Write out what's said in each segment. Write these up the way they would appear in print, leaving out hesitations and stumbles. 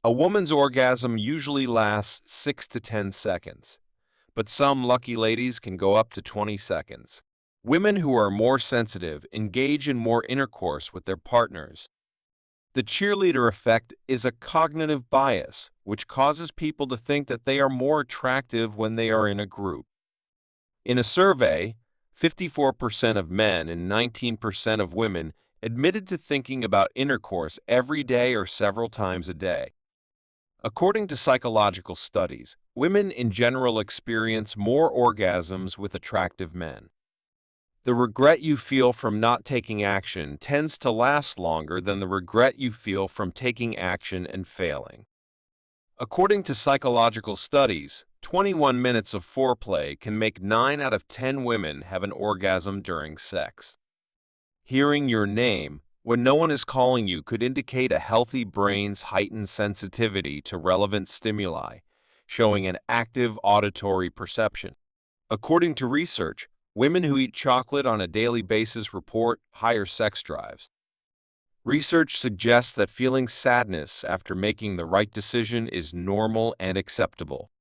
A woman's orgasm usually lasts 6 to 10 seconds, but some lucky ladies can go up to 20 seconds. Women who are more sensitive engage in more intercourse with their partners. The cheerleader effect is a cognitive bias, which causes people to think that they are more attractive when they are in a group. In a survey, 54% of men and 19% of women admitted to thinking about intercourse every day or several times a day. According to psychological studies, women in general experience more orgasms with attractive men. The regret you feel from not taking action tends to last longer than the regret you feel from taking action and failing. According to psychological studies, 21 minutes of foreplay can make 9 out of 10 women have an orgasm during sex. Hearing your name when no one is calling you could indicate a healthy brain's heightened sensitivity to relevant stimuli, showing an active auditory perception. According to research, women who eat chocolate on a daily basis report higher sex drives. Research suggests that feeling sadness after making the right decision is normal and acceptable.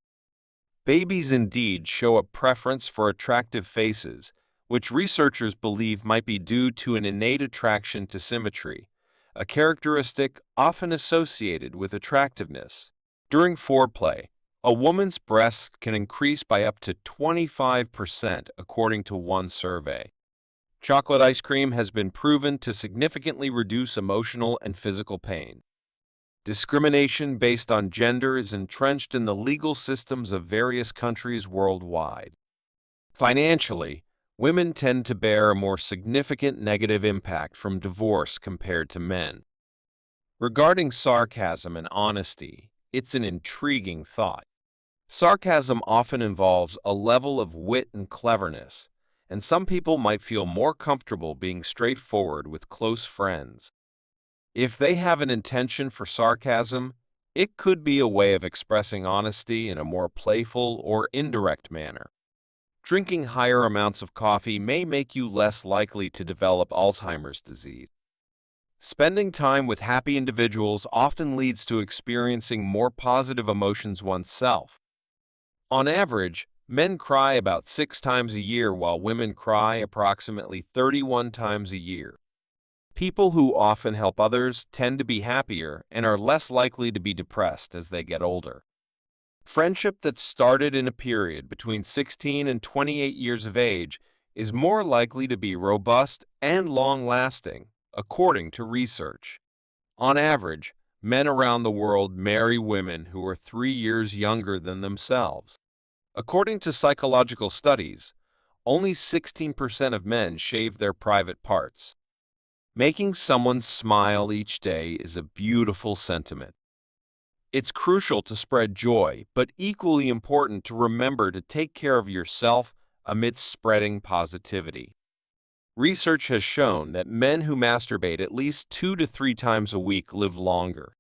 Babies indeed show a preference for attractive faces, which researchers believe might be due to an innate attraction to symmetry, a characteristic often associated with attractiveness. During foreplay, a woman's breasts can increase by up to 25% according to one survey. Chocolate ice cream has been proven to significantly reduce emotional and physical pain. Discrimination based on gender is entrenched in the legal systems of various countries worldwide. Financially, women tend to bear a more significant negative impact from divorce compared to men. Regarding sarcasm and honesty, it's an intriguing thought. Sarcasm often involves a level of wit and cleverness, and some people might feel more comfortable being straightforward with close friends. If they have an intention for sarcasm, it could be a way of expressing honesty in a more playful or indirect manner. Drinking higher amounts of coffee may make you less likely to develop Alzheimer's disease. Spending time with happy individuals often leads to experiencing more positive emotions oneself. On average, men cry about 6 times a year while women cry approximately 31 times a year. People who often help others tend to be happier and are less likely to be depressed as they get older. Friendship that started in a period between 16 and 28 years of age is more likely to be robust and long-lasting, according to research. On average, men around the world marry women who are 3 years younger than themselves. According to psychological studies, only 16% of men shave their private parts. Making someone smile each day is a beautiful sentiment. It's crucial to spread joy, but equally important to remember to take care of yourself amidst spreading positivity. Research has shown that men who masturbate at least 2 to 3 times a week live longer.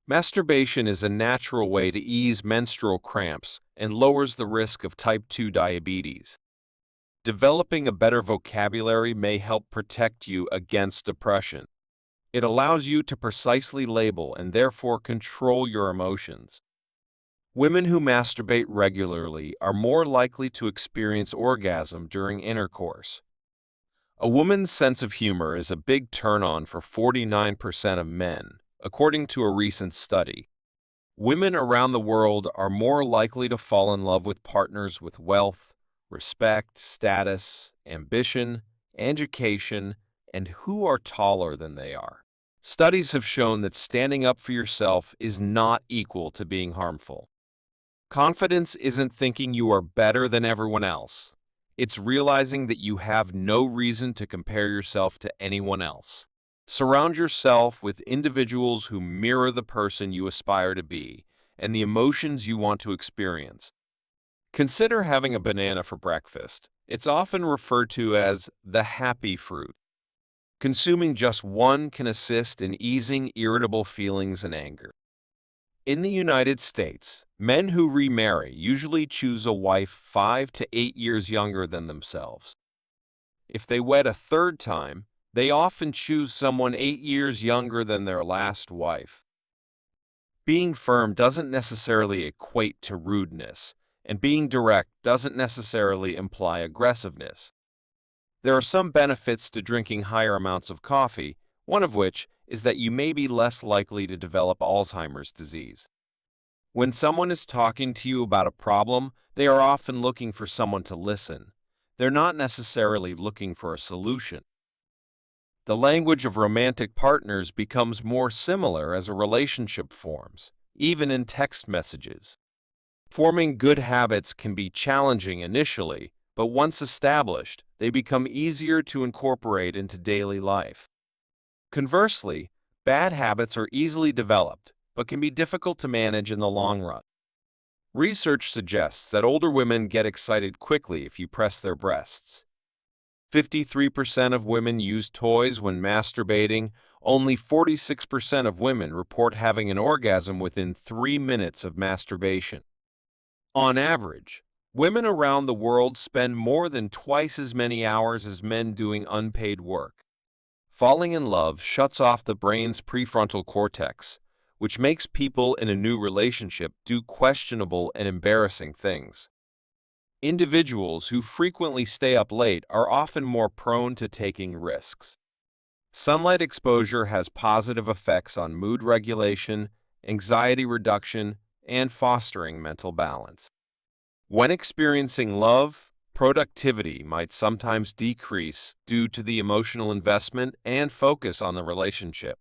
Masturbation is a natural way to ease menstrual cramps and lowers the risk of type 2 diabetes. Developing a better vocabulary may help protect you against depression. It allows you to precisely label and therefore control your emotions. Women who masturbate regularly are more likely to experience orgasm during intercourse. A woman's sense of humor is a big turn-on for 49% of men, according to a recent study. Women around the world are more likely to fall in love with partners with wealth, respect, status, ambition, education, and who are taller than they are. Studies have shown that standing up for yourself is not equal to being harmful. Confidence isn't thinking you are better than everyone else. It's realizing that you have no reason to compare yourself to anyone else. Surround yourself with individuals who mirror the person you aspire to be and the emotions you want to experience. Consider having a banana for breakfast. It's often referred to as the happy fruit. Consuming just one can assist in easing irritable feelings and anger. In the United States, men who remarry usually choose a wife 5 to 8 years younger than themselves. If they wed a third time, they often choose someone 8 years younger than their last wife. Being firm doesn't necessarily equate to rudeness, and being direct doesn't necessarily imply aggressiveness. There are some benefits to drinking higher amounts of coffee, one of which is that you may be less likely to develop Alzheimer's disease. When someone is talking to you about a problem, they are often looking for someone to listen. They're not necessarily looking for a solution. The language of romantic partners becomes more similar as a relationship forms, even in text messages. Forming good habits can be challenging initially, but once established, they become easier to incorporate into daily life. Conversely, bad habits are easily developed, but can be difficult to manage in the long run. Research suggests that older women get excited quickly if you press their breasts. 53% of women use toys when masturbating. Only 46% of women report having an orgasm within 3 minutes of masturbation. On average, women around the world spend more than twice as many hours as men doing unpaid work. Falling in love shuts off the brain's prefrontal cortex, which makes people in a new relationship do questionable and embarrassing things. Individuals who frequently stay up late are often more prone to taking risks. Sunlight exposure has positive effects on mood regulation, anxiety reduction, and fostering mental balance. When experiencing love, productivity might sometimes decrease due to the emotional investment and focus on the relationship.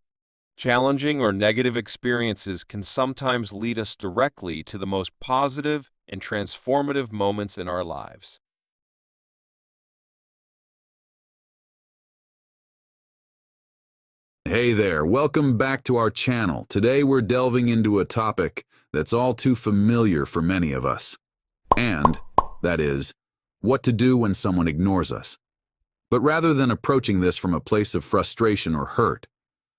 Challenging or negative experiences can sometimes lead us directly to the most positive and transformative moments in our lives. Hey there, welcome back to our channel. Today we're delving into a topic that's all too familiar for many of us. And, that is, what to do when someone ignores us. But rather than approaching this from a place of frustration or hurt,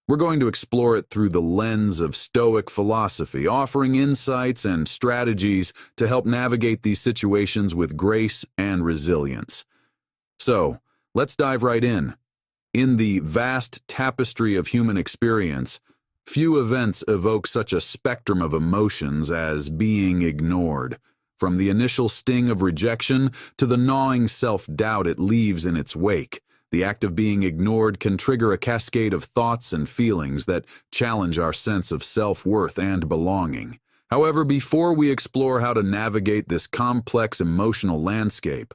we're going to explore it through the lens of Stoic philosophy, offering insights and strategies to help navigate these situations with grace and resilience. So, let's dive right in. In the vast tapestry of human experience, few events evoke such a spectrum of emotions as being ignored, from the initial sting of rejection to the gnawing self-doubt it leaves in its wake. The act of being ignored can trigger a cascade of thoughts and feelings that challenge our sense of self-worth and belonging. However, before we explore how to navigate this complex emotional landscape,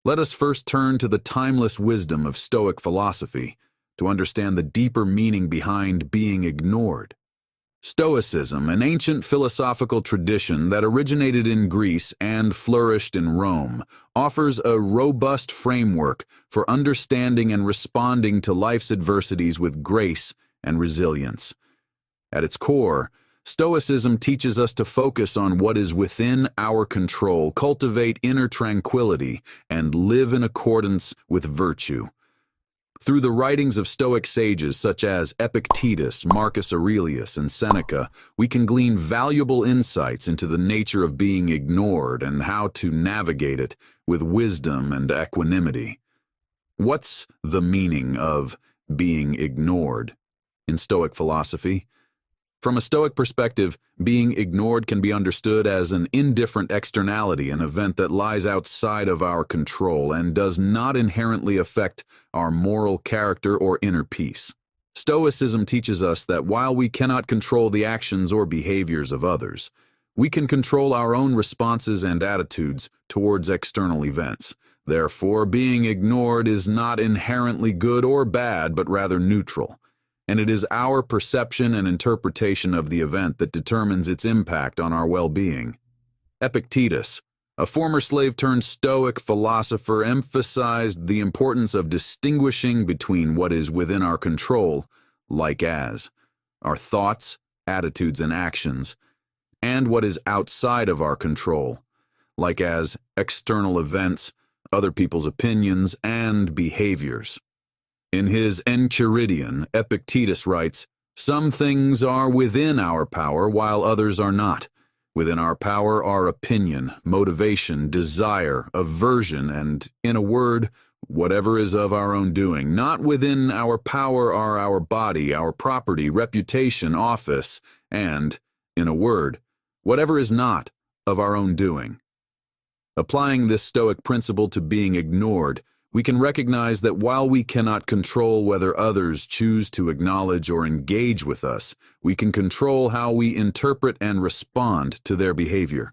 let us first turn to the timeless wisdom of Stoic philosophy to understand the deeper meaning behind being ignored. Stoicism, an ancient philosophical tradition that originated in Greece and flourished in Rome, offers a robust framework for understanding and responding to life's adversities with grace and resilience. At its core, Stoicism teaches us to focus on what is within our control, cultivate inner tranquility, and live in accordance with virtue. Through the writings of Stoic sages such as Epictetus, Marcus Aurelius, and Seneca, we can glean valuable insights into the nature of being ignored and how to navigate it with wisdom and equanimity. What's the meaning of being ignored in Stoic philosophy? From a Stoic perspective, being ignored can be understood as an indifferent externality, an event that lies outside of our control and does not inherently affect our moral character or inner peace. Stoicism teaches us that while we cannot control the actions or behaviors of others, we can control our own responses and attitudes towards external events. Therefore, being ignored is not inherently good or bad, but rather neutral. And it is our perception and interpretation of the event that determines its impact on our well-being. Epictetus, a former slave-turned-Stoic philosopher, emphasized the importance of distinguishing between what is within our control, like as our thoughts, attitudes, and actions, and what is outside of our control, like as external events, other people's opinions, and behaviors. In his Enchiridion, Epictetus writes, "Some things are within our power, while others are not. Within our power are opinion, motivation, desire, aversion, and, in a word, whatever is of our own doing. Not within our power are our body, our property, reputation, office, and, In a word, whatever is not of our own doing. Applying this Stoic principle to being ignored, we can recognize that while we cannot control whether others choose to acknowledge or engage with us, we can control how we interpret and respond to their behavior.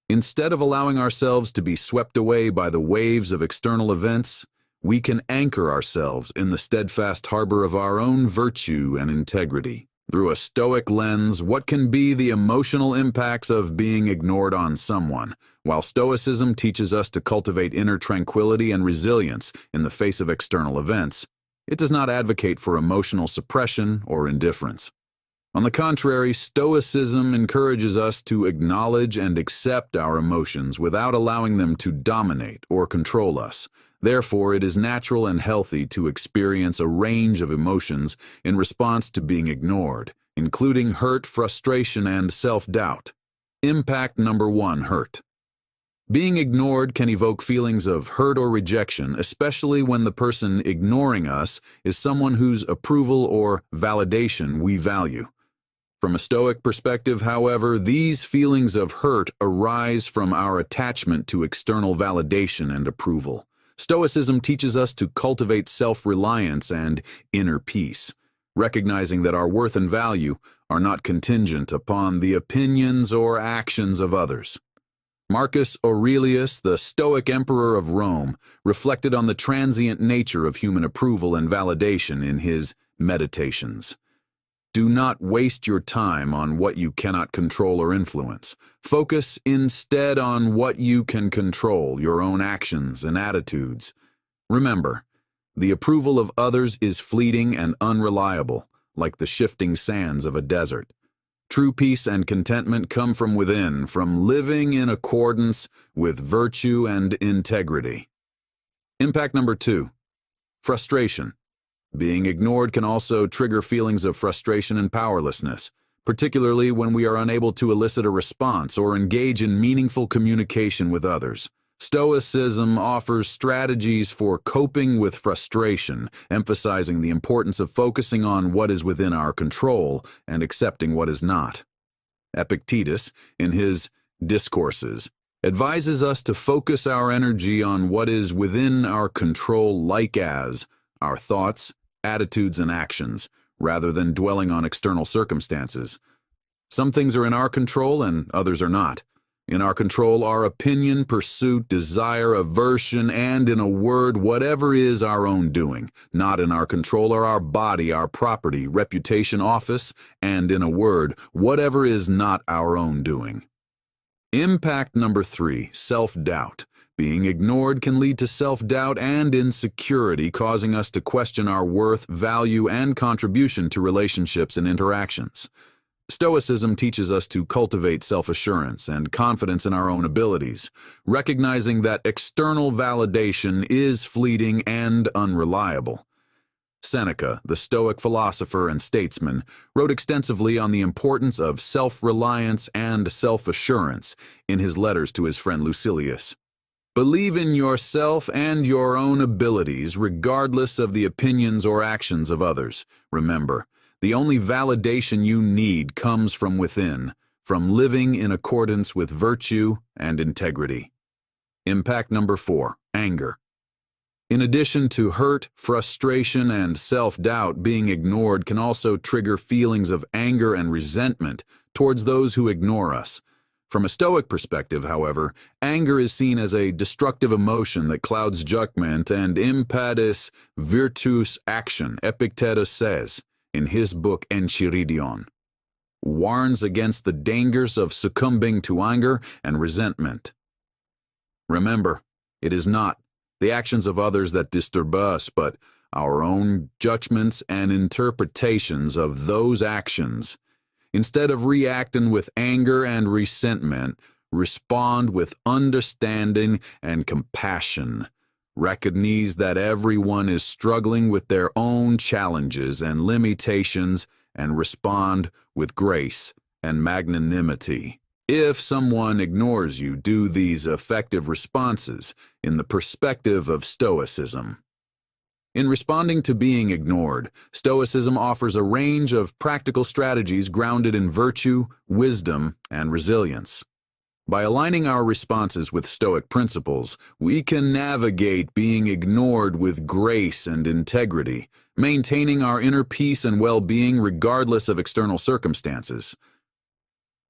Instead of allowing ourselves to be swept away by the waves of external events, we can anchor ourselves in the steadfast harbor of our own virtue and integrity. Through a Stoic lens, what can be the emotional impacts of being ignored on someone? While Stoicism teaches us to cultivate inner tranquility and resilience in the face of external events, it does not advocate for emotional suppression or indifference. On the contrary, Stoicism encourages us to acknowledge and accept our emotions without allowing them to dominate or control us. Therefore, it is natural and healthy to experience a range of emotions in response to being ignored, including hurt, frustration, and self-doubt. Impact number 1, hurt. Being ignored can evoke feelings of hurt or rejection, especially when the person ignoring us is someone whose approval or validation we value. From a Stoic perspective, however, these feelings of hurt arise from our attachment to external validation and approval. Stoicism teaches us to cultivate self-reliance and inner peace, recognizing that our worth and value are not contingent upon the opinions or actions of others. Marcus Aurelius, the Stoic emperor of Rome, reflected on the transient nature of human approval and validation in his Meditations. Do not waste your time on what you cannot control or influence. Focus instead on what you can control, your own actions and attitudes. Remember, the approval of others is fleeting and unreliable, like the shifting sands of a desert. True peace and contentment come from within, from living in accordance with virtue and integrity. Impact number 2, frustration. Being ignored can also trigger feelings of frustration and powerlessness, particularly when we are unable to elicit a response or engage in meaningful communication with others. Stoicism offers strategies for coping with frustration, emphasizing the importance of focusing on what is within our control and accepting what is not. Epictetus, in his Discourses, advises us to focus our energy on what is within our control, like as our thoughts, attitudes, and actions, rather than dwelling on external circumstances. Some things are in our control and others are not. In our control are opinion, pursuit, desire, aversion, and, in a word, whatever is our own doing. Not in our control are our body, our property, reputation, office, and, in a word, whatever is not our own doing. Impact number 3, self-doubt. Being ignored can lead to self-doubt and insecurity, causing us to question our worth, value, and contribution to relationships and interactions. Stoicism teaches us to cultivate self-assurance and confidence in our own abilities, recognizing that external validation is fleeting and unreliable. Seneca, the Stoic philosopher and statesman, wrote extensively on the importance of self-reliance and self-assurance in his letters to his friend Lucilius. Believe in yourself and your own abilities regardless of the opinions or actions of others. Remember, the only validation you need comes from within, from living in accordance with virtue and integrity. Impact number 4, anger. In addition to hurt, frustration, and self-doubt, being ignored can also trigger feelings of anger and resentment towards those who ignore us. From a Stoic perspective, however, anger is seen as a destructive emotion that clouds judgment and impetus virtus action. Epictetus says, in his book Enchiridion, warns against the dangers of succumbing to anger and resentment. Remember, it is not the actions of others that disturb us, but our own judgments and interpretations of those actions. Instead of reacting with anger and resentment, respond with understanding and compassion. Recognize that everyone is struggling with their own challenges and limitations, and respond with grace and magnanimity. If someone ignores you, do these effective responses in the perspective of Stoicism. In responding to being ignored, Stoicism offers a range of practical strategies grounded in virtue, wisdom, and resilience. By aligning our responses with Stoic principles, we can navigate being ignored with grace and integrity, maintaining our inner peace and well-being regardless of external circumstances.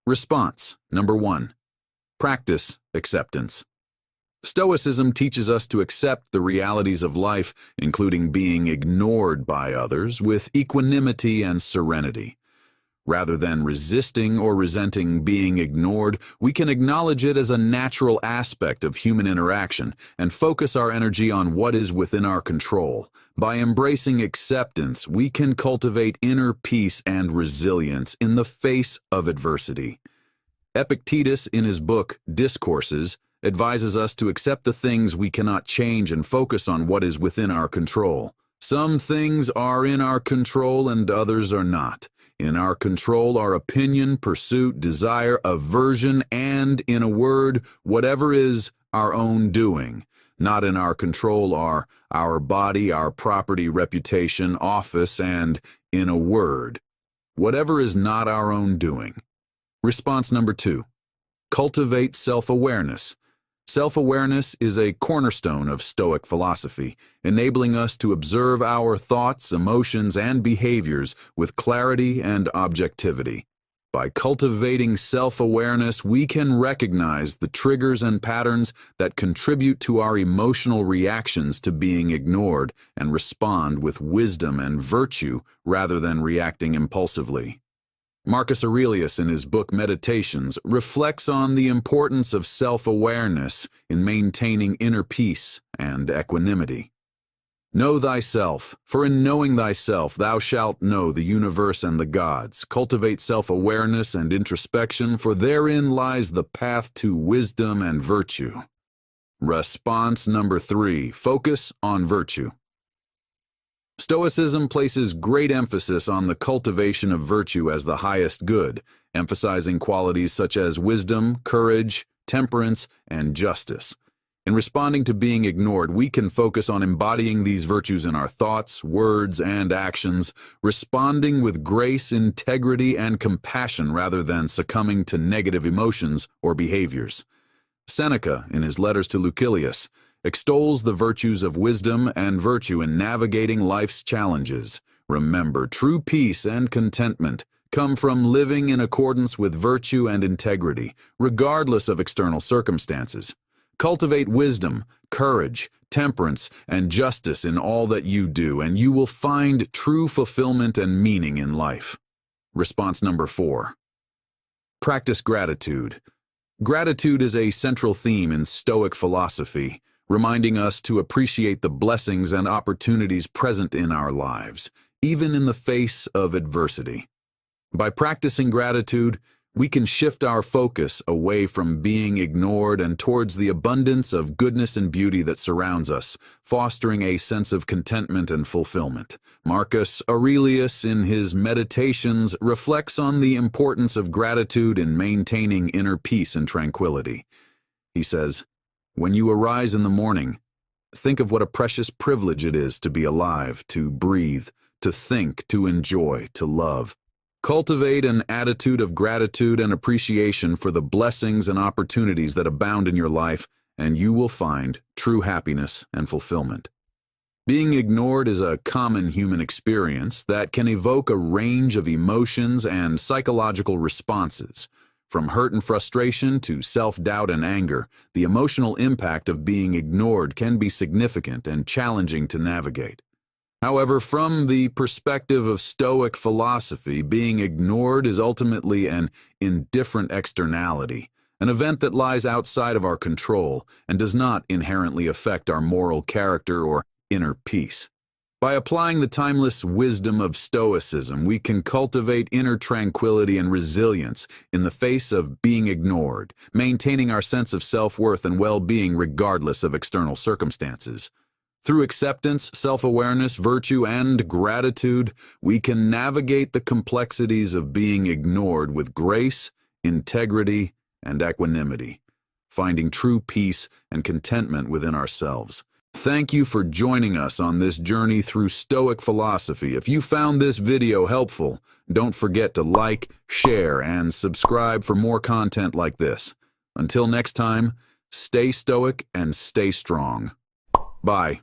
Response. Number 1. Practice acceptance. Stoicism teaches us to accept the realities of life, including being ignored by others, with equanimity and serenity. Rather than resisting or resenting being ignored, we can acknowledge it as a natural aspect of human interaction and focus our energy on what is within our control. By embracing acceptance, we can cultivate inner peace and resilience in the face of adversity. Epictetus, in his book Discourses, advises us to accept the things we cannot change and focus on what is within our control. Some things are in our control and others are not. In our control are opinion, pursuit, desire, aversion, and, in a word, whatever is our own doing. Not in our control are our body, our property, reputation, office, and, in a word, whatever is not our own doing. Response number 2. Cultivate self-awareness. Self-awareness is a cornerstone of Stoic philosophy, enabling us to observe our thoughts, emotions, and behaviors with clarity and objectivity. By cultivating self-awareness, we can recognize the triggers and patterns that contribute to our emotional reactions to being ignored and respond with wisdom and virtue rather than reacting impulsively. Marcus Aurelius, in his book Meditations, reflects on the importance of self-awareness in maintaining inner peace and equanimity. Know thyself, for in knowing thyself thou shalt know the universe and the gods. Cultivate self-awareness and introspection, for therein lies the path to wisdom and virtue. Response number 3. Focus on virtue. Stoicism places great emphasis on the cultivation of virtue as the highest good, emphasizing qualities such as wisdom, courage, temperance, and justice. In responding to being ignored, we can focus on embodying these virtues in our thoughts, words, and actions, responding with grace, integrity, and compassion rather than succumbing to negative emotions or behaviors. Seneca, in his letters to Lucilius, extols the virtues of wisdom and virtue in navigating life's challenges. Remember, true peace and contentment come from living in accordance with virtue and integrity, regardless of external circumstances. Cultivate wisdom, courage, temperance, and justice in all that you do, and you will find true fulfillment and meaning in life. Response number 4. Practice gratitude. Gratitude is a central theme in Stoic philosophy, reminding us to appreciate the blessings and opportunities present in our lives, even in the face of adversity. By practicing gratitude, we can shift our focus away from being ignored and towards the abundance of goodness and beauty that surrounds us, fostering a sense of contentment and fulfillment. Marcus Aurelius, in his Meditations, reflects on the importance of gratitude in maintaining inner peace and tranquility. He says, "When you arise in the morning, think of what a precious privilege it is to be alive, to breathe, to think, to enjoy, to love. Cultivate an attitude of gratitude and appreciation for the blessings and opportunities that abound in your life, and you will find true happiness and fulfillment." Being ignored is a common human experience that can evoke a range of emotions and psychological responses. From hurt and frustration to self-doubt and anger, the emotional impact of being ignored can be significant and challenging to navigate. However, from the perspective of Stoic philosophy, being ignored is ultimately an indifferent externality, an event that lies outside of our control and does not inherently affect our moral character or inner peace. By applying the timeless wisdom of Stoicism, we can cultivate inner tranquility and resilience in the face of being ignored, maintaining our sense of self-worth and well-being regardless of external circumstances. Through acceptance, self-awareness, virtue, and gratitude, we can navigate the complexities of being ignored with grace, integrity, and equanimity, finding true peace and contentment within ourselves. Thank you for joining us on this journey through Stoic philosophy. If you found this video helpful, don't forget to like, share, and subscribe for more content like this. Until next time, stay stoic and stay strong. Bye.